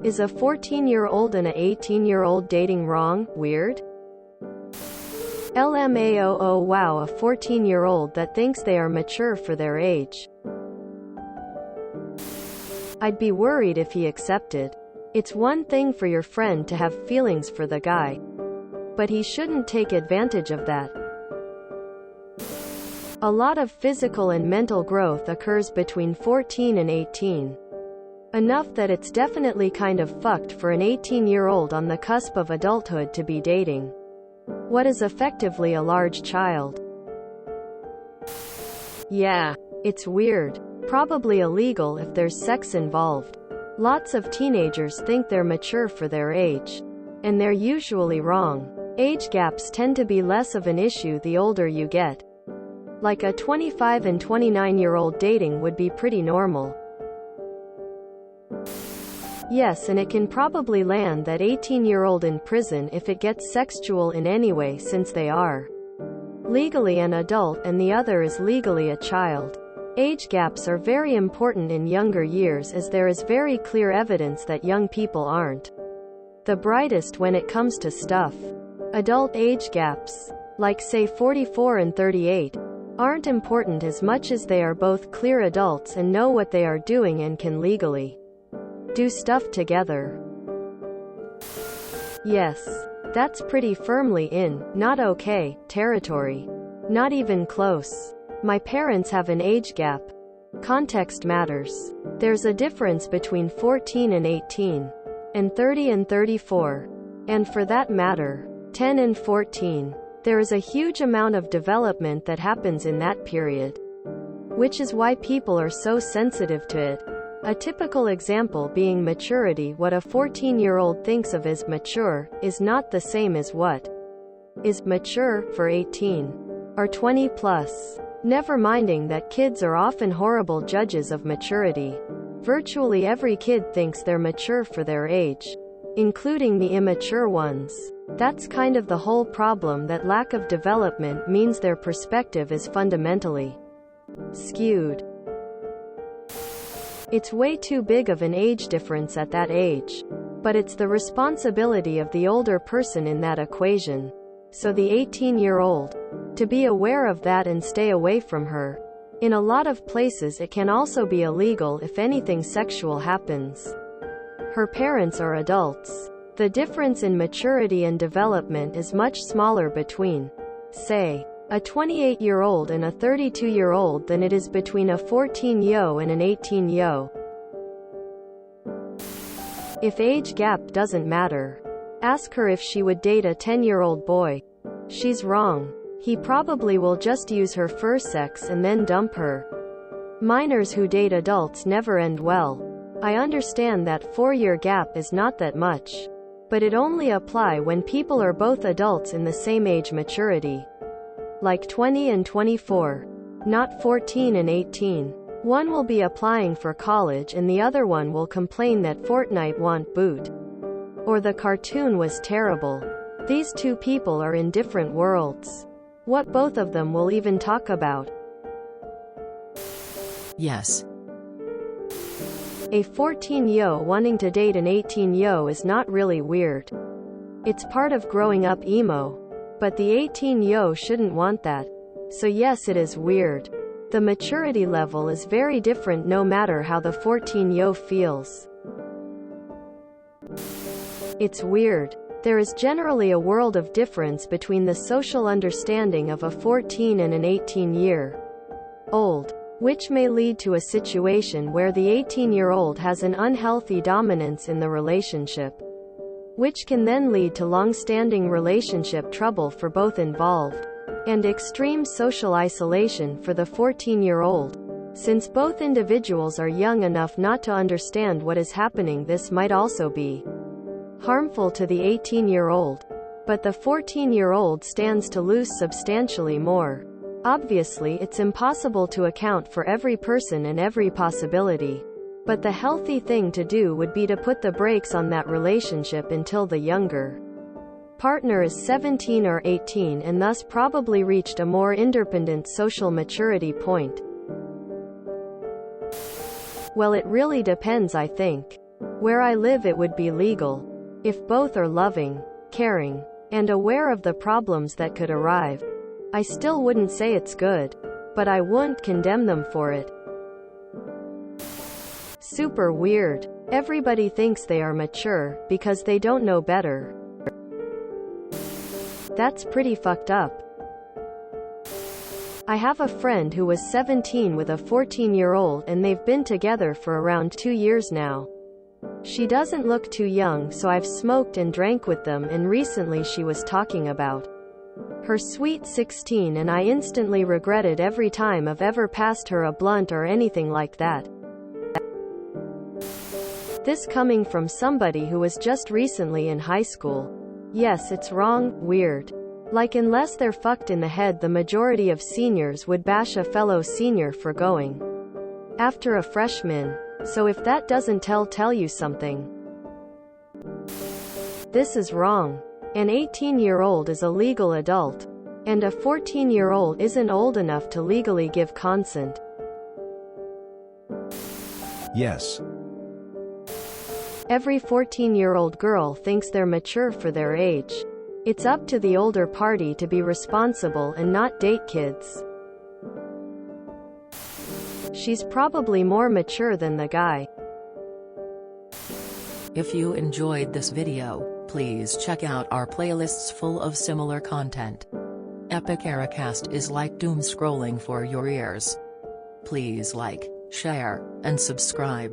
Is a 14-year-old and a 18-year-old dating wrong, weird? LMAOO wow, a 14-year-old that thinks they are mature for their age. I'd be worried if he accepted. It's one thing for your friend to have feelings for the guy, but he shouldn't take advantage of that. A lot of physical and mental growth occurs between 14 and 18. Enough that it's definitely kind of fucked for an 18-year-old on the cusp of adulthood to be dating what is effectively a large child. Yeah, it's weird. Probably illegal if there's sex involved. Lots of teenagers think they're mature for their age, and they're usually wrong. Age gaps tend to be less of an issue the older you get. Like a 25 and 29-year-old dating would be pretty normal. Yes, and it can probably land that 18-year-old in prison if it gets sexual in any way, since they are legally an adult and the other is legally a child. Age gaps are very important in younger years, as there is very clear evidence that young people aren't the brightest when it comes to stuff. Adult age gaps, like say 44 and 38, aren't important as much as they are both clear adults and know what they are doing and can legally do stuff together. Yes, that's pretty firmly in not okay territory. Not even close. My parents have an age gap. Context matters. There's a difference between 14 and 18, and 30 and 34, and for that matter, 10 and 14. There is a huge amount of development that happens in that period, which is why people are so sensitive to it. A typical example being maturity. What a 14-year-old thinks of as mature is not the same as what is mature for 18 or 20 plus. Never minding that kids are often horrible judges of maturity. Virtually every kid thinks they're mature for their age, including the immature ones. That's kind of the whole problem, that lack of development means their perspective is fundamentally skewed. It's way too big of an age difference at that age. But it's the responsibility of the older person in that equation. So the 18-year-old, to be aware of that and stay away from her. In a lot of places it can also be illegal if anything sexual happens. Her parents are adults. The difference in maturity and development is much smaller between, say, a 28-year-old and a 32-year-old than it is between a 14-yo and an 18-yo. If age gap doesn't matter, ask her if she would date a 10-year-old boy. She's wrong. He probably will just use her for sex and then dump her. Minors who date adults never end well. I understand that 4-year gap is not that much, but it only applies when people are both adults in the same age maturity. Like 20 and 24. Not 14 and 18. One will be applying for college and the other one will complain that Fortnite won't boot, or the cartoon was terrible. These two people are in different worlds. What both of them will even talk about. Yes. A 14-yo wanting to date an 18-yo is not really weird. It's part of growing up emo. But the 18-yo shouldn't want that. So yes, it is weird. The maturity level is very different no matter how the 14-yo feels. It's weird. There is generally a world of difference between the social understanding of a 14 and an 18-year-old, which may lead to a situation where the 18-year-old has an unhealthy dominance in the relationship, which can then lead to long-standing relationship trouble for both involved, and extreme social isolation for the 14-year-old. Since both individuals are young enough not to understand what is happening, this might also be harmful to the 18-year-old. But the 14-year-old stands to lose substantially more. Obviously, it's impossible to account for every person and every possibility. But the healthy thing to do would be to put the brakes on that relationship until the younger partner is 17 or 18 and thus probably reached a more independent social maturity point. Well, it really depends, I think. Where I live it would be legal. If both are loving, caring, and aware of the problems that could arrive. I still wouldn't say it's good. But I wouldn't condemn them for it. Super weird. Everybody thinks they are mature, because they don't know better. That's pretty fucked up. I have a friend who was 17 with a 14-year-old and they've been together for around 2 years now. She doesn't look too young, so I've smoked and drank with them, and recently she was talking about her sweet 16, and I instantly regretted every time I've ever passed her a blunt or anything like that. This coming from somebody who was just recently in high school. Yes, it's wrong, weird. Like, unless they're fucked in the head, the majority of seniors would bash a fellow senior for going after a freshman. So if that doesn't tell you something, this is wrong. An 18-year-old is a legal adult, and a 14-year-old isn't old enough to legally give consent. Yes. Every 14-year-old girl thinks they're mature for their age. It's up to the older party to be responsible and not date kids. She's probably more mature than the guy. If you enjoyed this video, please check out our playlists full of similar content. Epic Ericast is like doom scrolling for your ears. Please like, share, and subscribe.